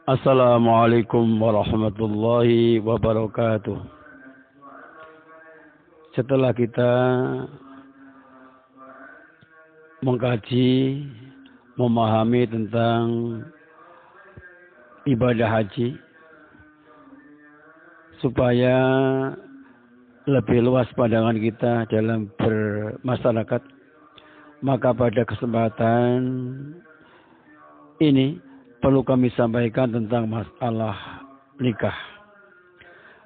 Assalamualaikum warahmatullahi wabarakatuh. Setelah kita mengkaji, memahami tentang ibadah haji, supaya lebih luas pandangan kita dalam bermasyarakat, maka pada kesempatan ini perlu kami sampaikan tentang masalah nikah.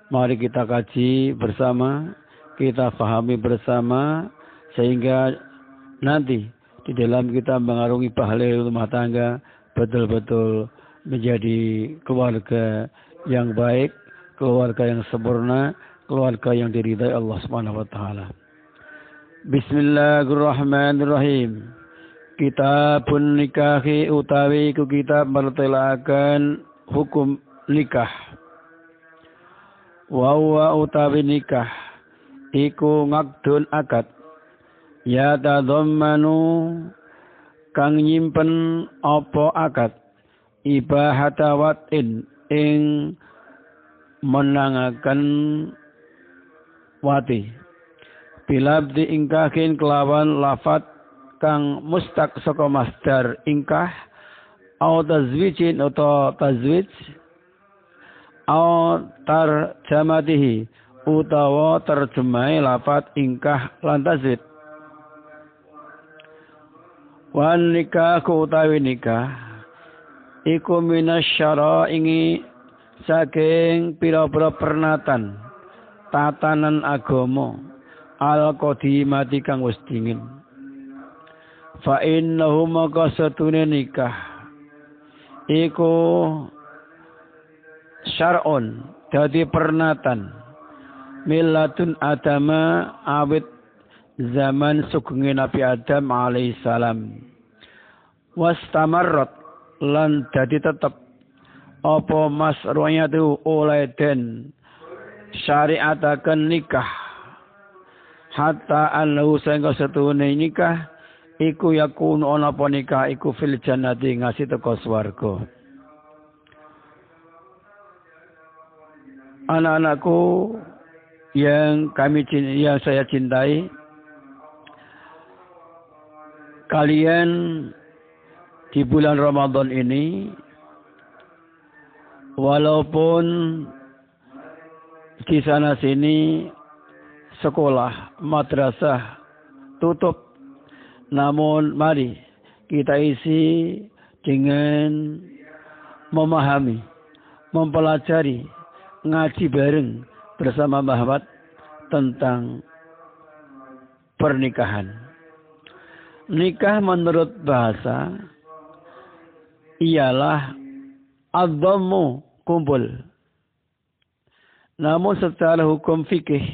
Mari kita kaji bersama, kita pahami bersama, sehingga nanti di dalam kita mengarungi bahlil rumah tangga betul-betul menjadi keluarga yang baik, keluarga yang sempurna, keluarga yang diridai Allah Subhanahu wa taala. Bismillahirrahmanirrahim. Kitabun nikahi utawi ku kitab mertelakan hukum nikah. Wa utawi nikah iku ngakdun akad ya tadhammanu kang nyimpen apa akad ibahatawatin ing menangaken wati bilabdi ingkahin kelawan lafat kang mustaq saka masdar ingkah au tazwijin atau tazwij au tarjamatihi utawa terjemai lafat ingkah lan tazwij. Wan nikah utawi nikah iku minasyara ingi saking pira-pira pernatan tatanan agama al qadimati kang wis dingin. Fa innahu maka satune nikah iku syar'un dadi pernatan millatun adama awit zaman sugenge Nabi Adam alaihi salam wastamarrat lan dadi tetep apa masru'iyatu oleh den syariataken nikah hatta annahu sangga satune nikah iku yakun ana apa nikah iku fil jannati ngasih teko swarga. Anak-anakku yang saya cintai, kalian di bulan Ramadan ini walaupun di sana sini sekolah, madrasah tutup, namun mari kita isi dengan memahami, mempelajari, ngaji bareng bersama Bahwat tentang pernikahan. Nikah menurut bahasa ialah adzamu kumpul. Namun secara hukum fikih,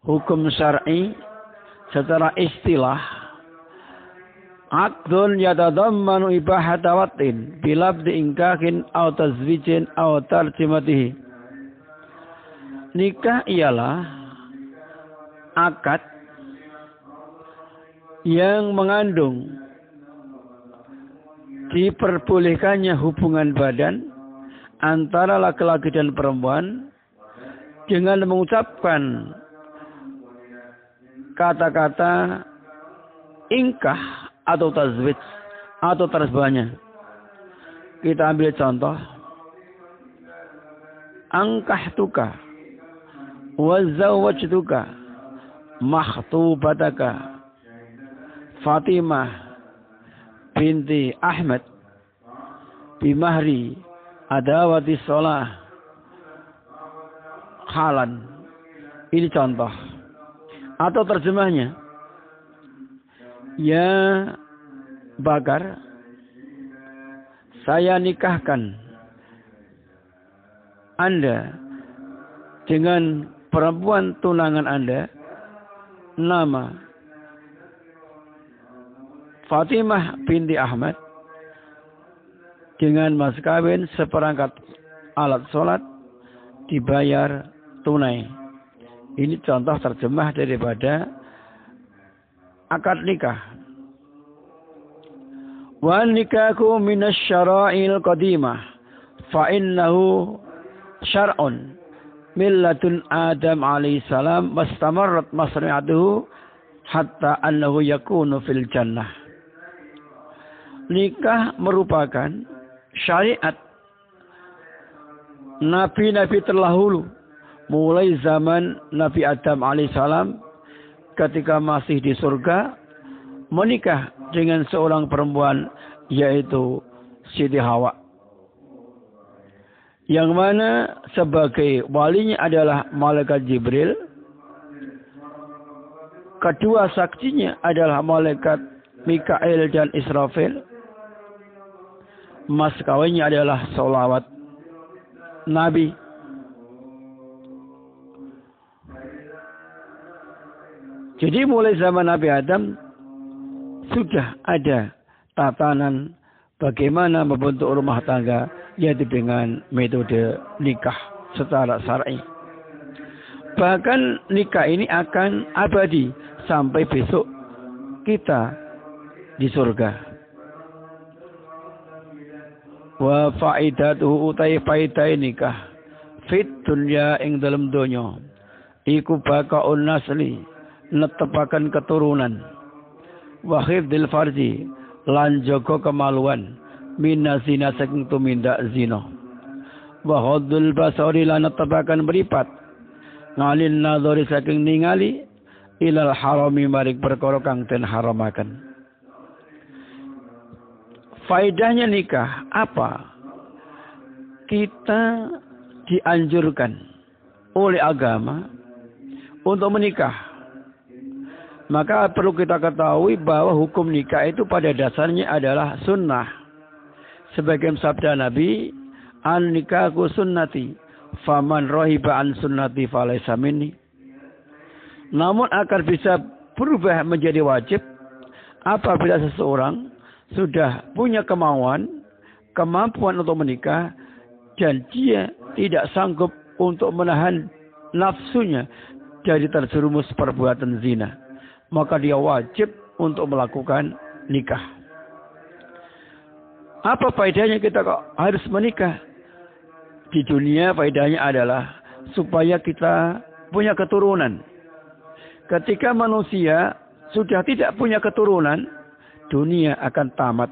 hukum syar'i, secara istilah aqdun yatadammanu ibahata watin bilabdi ingkahin aw tazwijin aw tarjimatihi. Nikah ialah akad yang mengandung diperbolehkannya hubungan badan antara laki-laki dan perempuan dengan mengucapkan kata-kata ingkah atau tazwij atau terjemahnya. Kita ambil contoh. Angkahtuka wa zawwajtuka makhtubataka Fatimah binti Ahmad bimahri adawati sholah halan. Ini contoh. Atau terjemahnya, ya Bakar, saya nikahkan Anda dengan perempuan tunangan Anda, nama Fatimah binti Ahmad, dengan mas kawin seperangkat alat sholat dibayar tunai. Ini contoh terjemah daripada akad nikah. Wa nikahu minasyara'il qadimah. fa innahu syar'un millatun Adam alaihi salam wastamarrat masri'atuhu hatta annahu yakunu fil jannah. Nikah merupakan syariat nabi-nabi terdahulu, mulai zaman Nabi Adam alaihissalam ketika masih di surga menikah dengan seorang perempuan yaitu Siti Hawa, yang mana sebagai walinya adalah malaikat Jibril, kedua saksinya adalah malaikat Mikail dan Israfil, mas kawinnya adalah sholawat Nabi. Jadi mulai zaman Nabi Adam sudah ada tatanan bagaimana membentuk rumah tangga, yaitu dengan metode nikah secara syar'i. Bahkan nikah ini akan abadi sampai besok kita di surga. Wa faidatuhu utai faidai nikah fit dunya ing dalam donya iku bakaun nasli netepaken keturunan, wa hifdzil farji lan jaga kemaluan, minazina saking tumindak zina, wa haddul basari lan netepaken mripat, ngalin nadhari saking ningali ilal harami maring perkara kang den haramaken. Faedahnya nikah apa? Kita dianjurkan oleh agama untuk menikah. Maka perlu kita ketahui bahwa hukum nikah itu pada dasarnya adalah sunnah. Sebagian sabda Nabi, an nikahu sunnati, faman rohiba an sunnati falaysa minni. Namun akan bisa berubah menjadi wajib apabila seseorang sudah punya kemampuan untuk menikah, dan dia tidak sanggup untuk menahan nafsunya dari terjerumus perbuatan zina, maka dia wajib untuk melakukan nikah. Apa faedahnya kita kok harus menikah? Di dunia faedahnya adalah supaya kita punya keturunan. Ketika manusia sudah tidak punya keturunan, dunia akan tamat.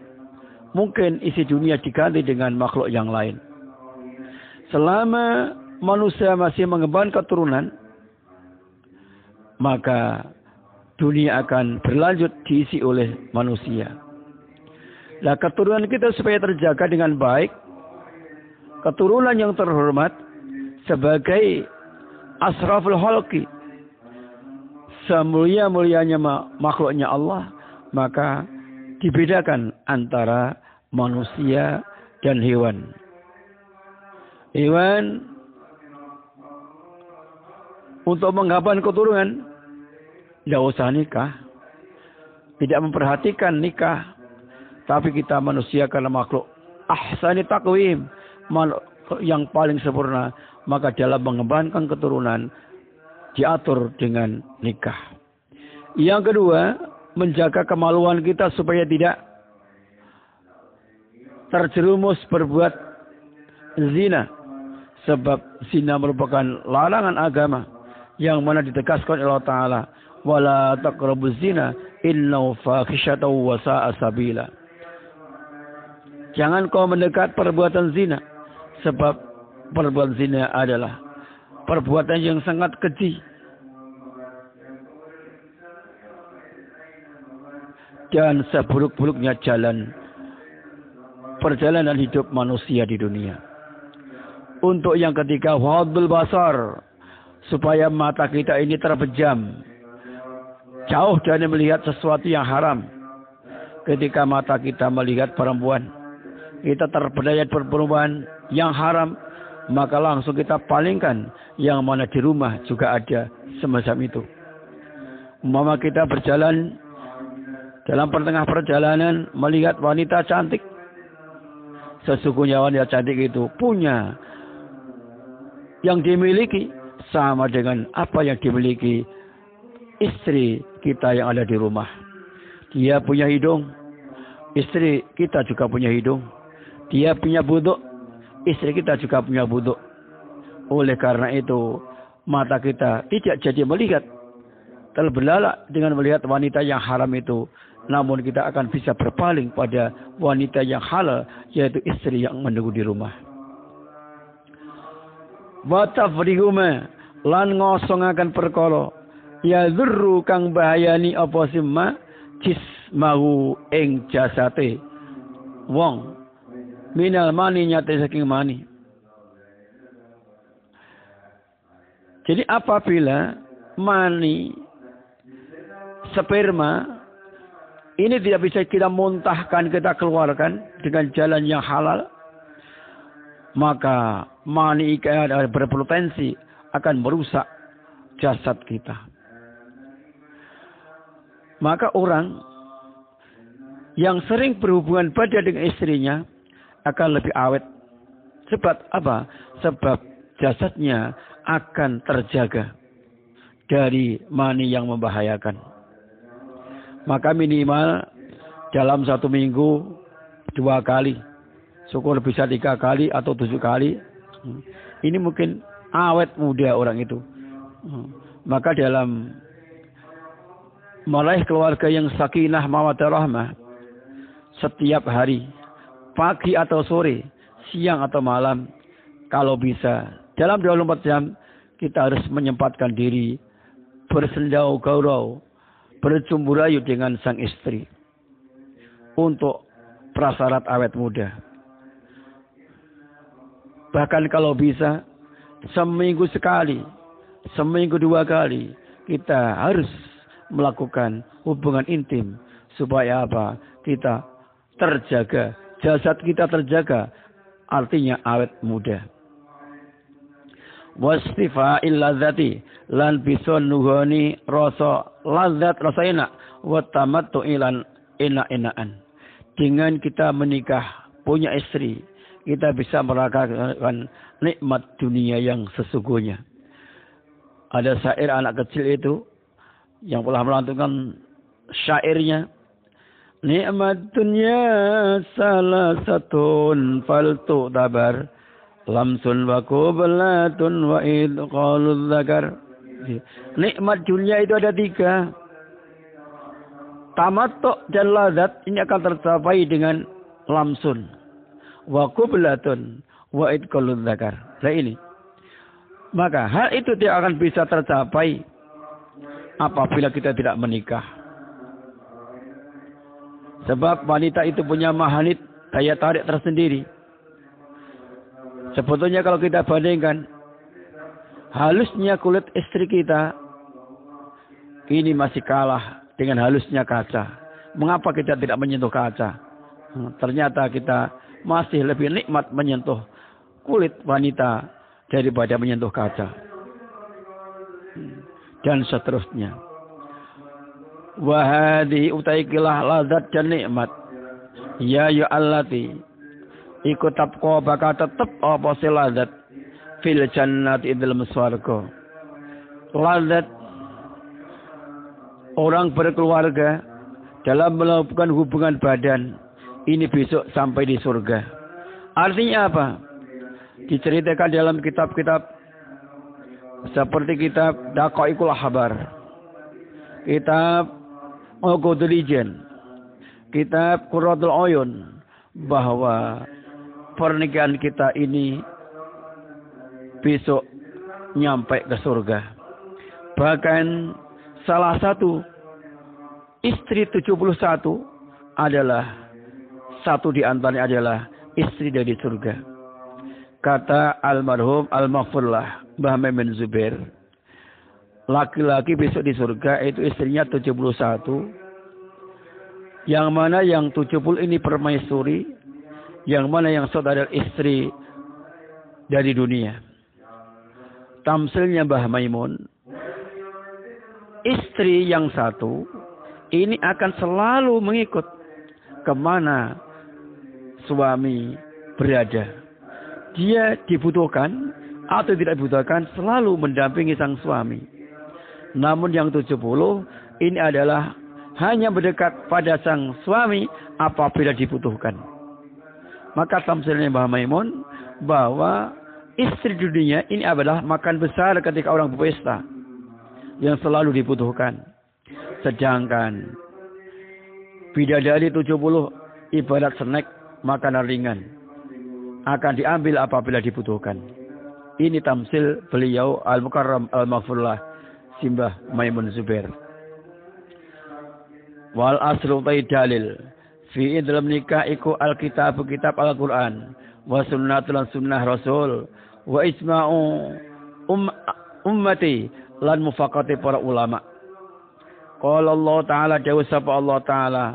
Mungkin isi dunia diganti dengan makhluk yang lain. Selama manusia masih mengembangkan keturunan, maka dunia akan berlanjut diisi oleh manusia. Nah, keturunan kita supaya terjaga dengan baik, keturunan yang terhormat sebagai asraful khalqi, semulia-mulianya makhluknya Allah, maka dibedakan antara manusia dan hewan. Hewan untuk menggapan keturunan tidak usah nikah, tidak memperhatikan nikah. Tapi kita manusia karena makhluk ahsani taqwim, makhluk yang paling sempurna, maka dalam mengembangkan keturunan diatur dengan nikah. Yang kedua, menjaga kemaluan kita supaya tidak terjerumus berbuat zina. Sebab zina merupakan larangan agama yang mana ditegaskan oleh Allah Ta'ala, wala taqrabuz zina innahu fahisyatan wa sa'a sabila. Jangan kau mendekat perbuatan zina, sebab perbuatan zina adalah perbuatan yang sangat keji dan seburuk-buruknya perjalanan hidup manusia di dunia. Untuk yang ketiga, ghadul basar, supaya mata kita ini terpejam, jauh dari melihat sesuatu yang haram. Ketika mata kita melihat perempuan, kita terpedaya perempuan yang haram, maka langsung kita palingkan. Yang mana di rumah juga ada semacam itu. Umpama kita berjalan, dalam pertengah perjalanan melihat wanita cantik, sesungguhnya wanita cantik itu punya yang dimiliki sama dengan apa yang dimiliki istri kita yang ada di rumah. Dia punya hidung, istri kita juga punya hidung. Dia punya buduk, istri kita juga punya butuh. Oleh karena itu, mata kita tidak jadi melihat terbelalak dengan melihat wanita yang haram itu. Namun kita akan bisa berpaling pada wanita yang halal, yaitu istri yang menunggu di rumah. Wa tafrihuma lan ngosongaken perkara ya dzurru kang bahayani apa simma jismahu ing jasate wong minal mani nyate saking mani. Jadi apabila mani sperma ini tidak bisa kita muntahkan, kita keluarkan dengan jalan yang halal, maka mani berpotensi akan merusak jasad kita. Maka orang yang sering berhubungan badan dengan istrinya akan lebih awet. Sebab apa? Sebab jasadnya akan terjaga dari mani yang membahayakan. Maka minimal dalam 1 minggu 2 kali. Syukur bisa 3 kali atau 7 kali. Ini mungkin awet muda orang itu. Maka dalam meraih keluarga yang sakinah mawaddah rahmah, setiap hari, pagi atau sore, siang atau malam, kalau bisa, dalam 24 jam, kita harus menyempatkan diri, bersendau gaurau, bercumbu rayu dengan sang istri. Untuk prasyarat awet muda. Bahkan kalau bisa, seminggu sekali, seminggu 2 kali, kita harus melakukan hubungan intim. Supaya apa? Kita terjaga. Jasad kita terjaga. Artinya awet muda. Wastifa'il ladzati lan bisa nuhoni rasa lazat, rasa enak. Wa tamattu ilan enak-enakan. Dengan kita menikah, punya istri, kita bisa merasakan nikmat dunia yang sesungguhnya. Ada syair anak kecil itu yang telah melantunkan syairnya. Nikmat dunia salah satun faltu tabar. Lamsun wa qublatun wa idqalul zakar. Nikmat dunia itu ada 3. Tamattu dan lazat ini akan tercapai dengan lamsun wa qublatun wa idqalul zakar. Nah ini. Maka hal itu tidak akan bisa tercapai apabila kita tidak menikah. Sebab wanita itu punya magnet, daya tarik tersendiri. Sebetulnya kalau kita bandingkan halusnya kulit istri kita, ini masih kalah dengan halusnya kaca. Mengapa kita tidak menyentuh kaca? Ternyata kita masih lebih nikmat menyentuh kulit wanita daripada menyentuh kaca. Dan seterusnya. Wahadi utaikilah lazat dan nikmat. Ya allati ikut tapko bakal tetap apa si lazat fil jannat dalam swarga. Lazat orang berkeluarga dalam melakukan hubungan badan ini besok sampai di surga. Artinya apa? Diceritakan dalam kitab-kitab seperti kitab Daqaiqul Ahbar, kitab Al-Qudrijan, kitab Qurratul Uyun, bahwa pernikahan kita ini besok nyampe ke surga. Bahkan salah satu istri 71 adalah satu di antaranya adalah istri dari surga. Kata almarhum al-maghfurlah Mbah Memen Zubair, laki-laki besok di surga itu istrinya 71. Yang mana yang 70 ini permaisuri, yang mana yang saudara istri dari dunia. Tamsilnya Mbah Maimun, istri yang satu ini akan selalu mengikut kemana suami berada. Dia dibutuhkan atau tidak dibutuhkan selalu mendampingi sang suami. Namun yang 70 ini adalah hanya mendekat pada sang suami apabila dibutuhkan. Maka tamsilnya Mbah Maimun, bahwa istri dunia ini adalah makan besar ketika orang berpesta yang selalu dibutuhkan. Sedangkan bidadari 70 ibarat snack, makanan ringan, akan diambil apabila dibutuhkan. Ini tamsil beliau Al-Mukarram Al-Maghfurlah Simbah Maimun Zubair. Wal aslu dalil fi dalam nikah iku alkitab Al-Quran wa sunnatul sunnah Rasul wa ijma'u ummati lan mufaqati para ulama. Qala Allah Ta'ala dawu sapa Allah Ta'ala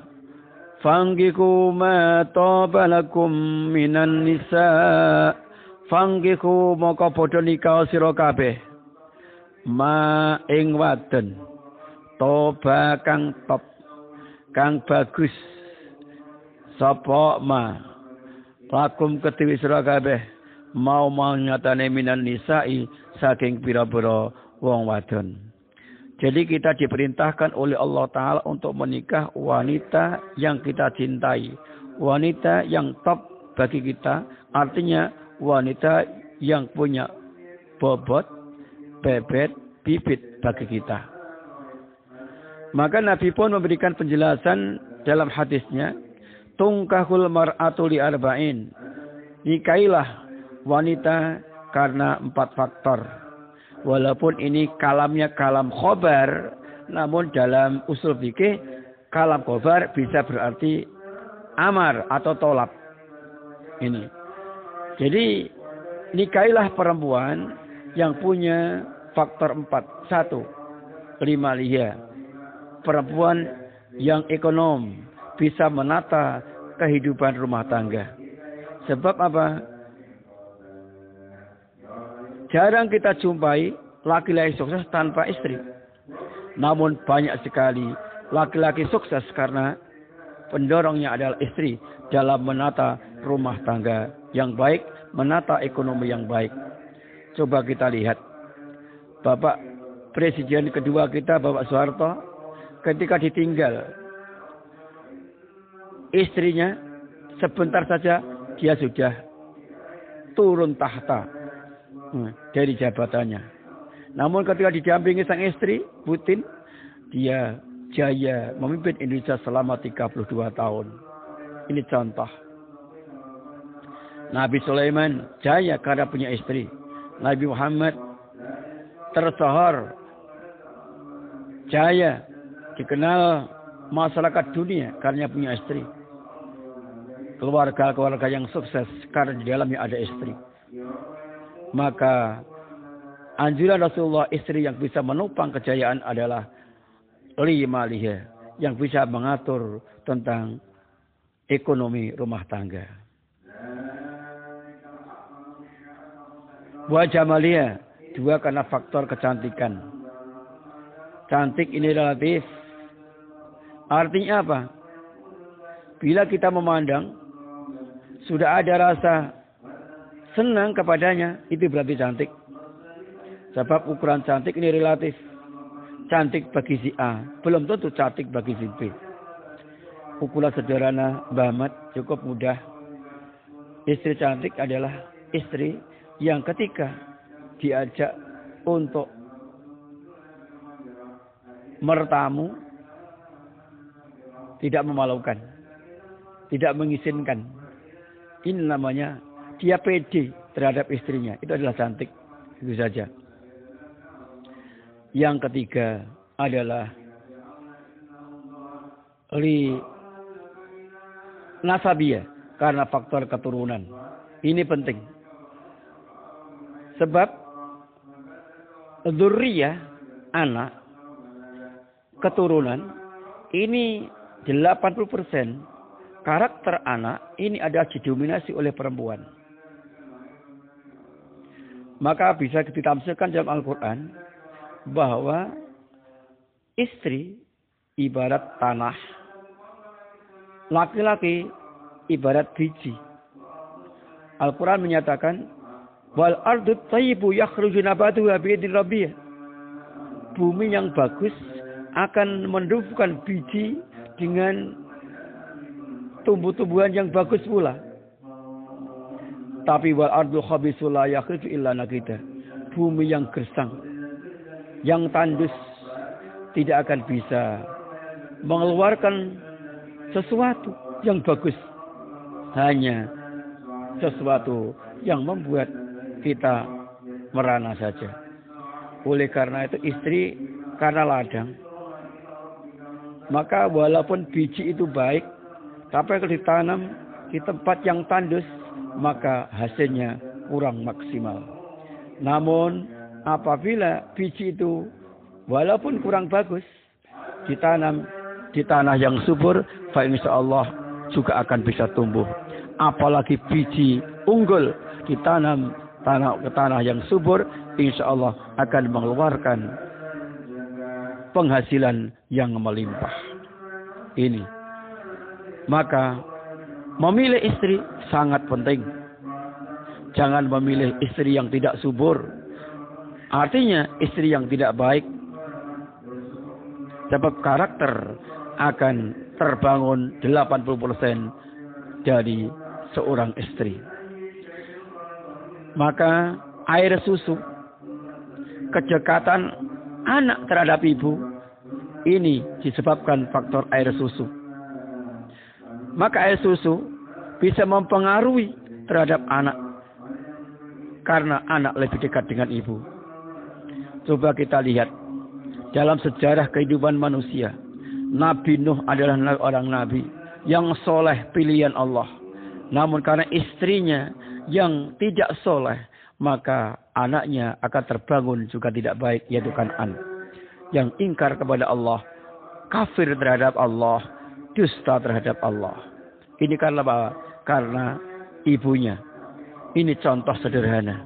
fangiku ma tabalakum minan nisa fangiku moko padha nikah sira kabeh ma ing wadon toba kang top kang bagus sapa ma lakum kedue sira kabeh mau nyatane minan nisa'i saking pira-pira wong wadon. Jadi kita diperintahkan oleh Allah Ta'ala untuk menikah wanita yang kita cintai. Wanita yang top bagi kita. Artinya wanita yang punya bobot, bebet, bibit bagi kita. Maka Nabi pun memberikan penjelasan dalam hadisnya. Tungkahul mar'atu li arba'in. Nikailah wanita karena 4 faktor. Walaupun ini kalamnya kalam khobar, namun dalam usul fikih kalam khobar bisa berarti amar atau tolak. Ini. Jadi nikailah perempuan yang punya faktor 4. 1. Limaliha. Perempuan yang ekonom, bisa menata kehidupan rumah tangga. Sebab apa? Jarang kita jumpai laki-laki sukses tanpa istri. Namun banyak sekali laki-laki sukses karena pendorongnya adalah istri dalam menata rumah tangga yang baik, menata ekonomi yang baik. Coba kita lihat. Bapak Presiden kedua kita, Bapak Soeharto, ketika ditinggal istrinya, sebentar saja dia sudah turun tahta dari jabatannya. Namun ketika didampingi sang istri, Putin, dia jaya memimpin Indonesia selama 32 tahun. Ini contoh. Nabi Sulaiman jaya karena punya istri. Nabi Muhammad tersohor, jaya, dikenal masyarakat dunia karena punya istri. Keluarga-keluarga yang sukses karena di dalamnya ada istri. Maka anjuran Rasulullah, istri yang bisa menopang kejayaan adalah limaliha, yang bisa mengatur tentang ekonomi rumah tangga. Wa jamalia, 2 karena faktor kecantikan. Cantik ini relatif. Artinya apa? Bila kita memandang sudah ada rasa senang kepadanya, itu berarti cantik. Sebab ukuran cantik ini relatif. Cantik bagi si A, belum tentu cantik bagi si B. Ukuran sederhana, Mbah Ahmad, cukup mudah. Istri cantik adalah istri yang ketika diajak untuk mertamu, tidak memalukan, tidak mengizinkan. Ini namanya dia pede terhadap istrinya. Itu adalah cantik. Itu saja. Yang ketiga adalah nasabiyah, karena faktor keturunan. Ini penting. Sebab dzurriyyah, anak, keturunan, ini 80% karakter anak ini adalah didominasi oleh perempuan. Maka bisa ditafsirkan dalam Al-Quran bahwa istri ibarat tanah, laki-laki ibarat biji. Al-Quran menyatakan, wal ardu thayyibu yakhruju nabatuha bi'idni rabbih. Bumi yang bagus akan menumbuhkan biji dengan tumbuh-tumbuhan yang bagus pula. Tapi wal ardu khabisul la yakhruju illa nakida. Bumi yang gersang, yang tandus tidak akan bisa mengeluarkan sesuatu yang bagus. Hanya sesuatu yang membuat kita merana saja. Oleh karena itu istri karena ladang. Maka walaupun biji itu baik, tapi kalau ditanam di tempat yang tandus, maka hasilnya kurang maksimal. Namun apabila biji itu walaupun kurang bagus, ditanam di tanah yang subur, insyaallah juga akan bisa tumbuh. Apalagi biji unggul ditanam ke tanah yang subur, insyaallah akan mengeluarkan penghasilan yang melimpah. Ini. Maka memilih istri sangat penting. Jangan memilih istri yang tidak subur. Artinya istri yang tidak baik. Sebab karakter akan terbangun 80% dari seorang istri. Maka air susu, kedekatan anak terhadap ibu, ini disebabkan faktor air susu. Maka air susu bisa mempengaruhi terhadap anak. Karena anak lebih dekat dengan ibu. Coba kita lihat. Dalam sejarah kehidupan manusia. Nabi Nuh adalah orang nabi. Yang soleh pilihan Allah. Namun karena istrinya yang tidak soleh. Maka anaknya akan terbangun juga tidak baik. Yaitu Kan'an. Yang ingkar kepada Allah. Kafir terhadap Allah. Dusta terhadap Allah. Ini karena apa? Karena ibunya. Ini contoh sederhana.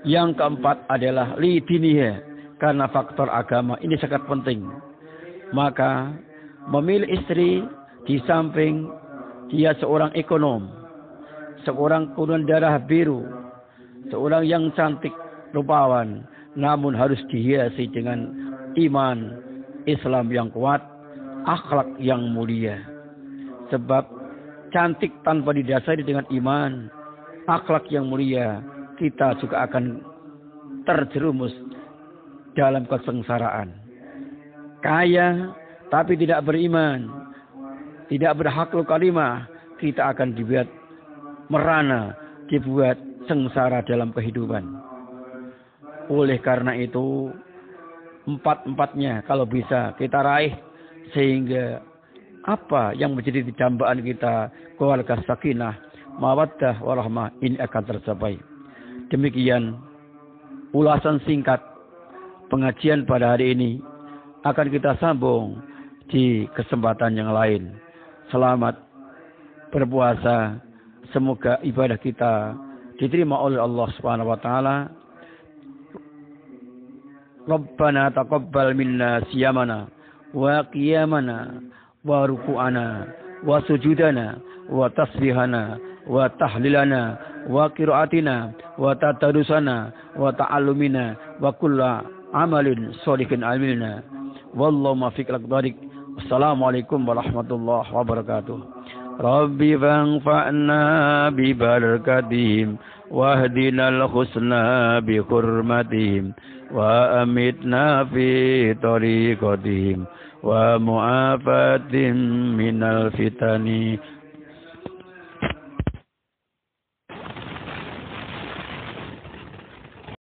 Yang keempat adalah lidiniha. Karena faktor agama. Ini sangat penting. Maka memilih istri di samping dia seorang ekonom. Seorang kurun darah biru. Seorang yang cantik rupawan. Namun harus dihiasi dengan iman Islam yang kuat. Akhlak yang mulia. Sebab cantik tanpa didasari dengan iman, akhlak yang mulia, kita juga akan terjerumus dalam kesengsaraan. Kaya tapi tidak beriman, tidak berhaqul kalimah, kita akan dibuat merana, dibuat sengsara dalam kehidupan. Oleh karena itu, empat-empatnya kalau bisa kita raih sehingga apa yang menjadi dambaan kita, keluarga sakinah, mawaddah, warahmah, ini akan tercapai. Demikian ulasan singkat pengajian pada hari ini. Akan kita sambung di kesempatan yang lain. Selamat berpuasa. Semoga ibadah kita diterima oleh Allah Subhanahu wa taala. Rabbana taqabbal minna siyamana wa qiyamana wa ruku'ana wa sujudana wa tasbihana wa tahlilana wa qiraatina wa tadarusana wa ta'allumina wa kulla amalin sholihin amilna wallahu muwaffiq laqdarik. Assalamualaikum warahmatullahi wabarakatuh. Rabbi fanfa'na bi barakatihim wahdinal husna bi hurmatihim wa amitna fi tariqatihim wa mu'afatin minal fitani